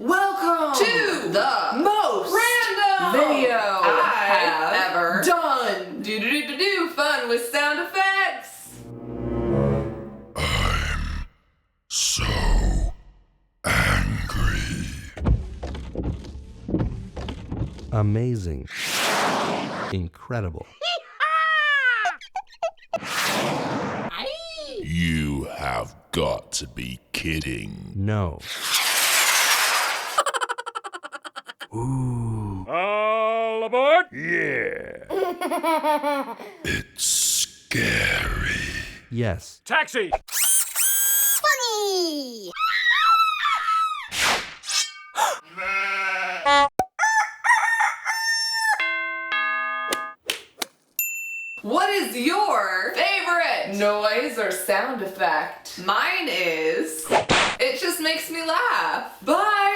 Welcome to the most random video I have ever done. do fun with sound effects. I'm so angry. Amazing. Incredible. You have got to be kidding. No. Ooh. All aboard? Yeah. It's scary. Yes. Taxi! Funny! What is your favorite noise or sound effect? Mine is, it just makes me laugh. Bye!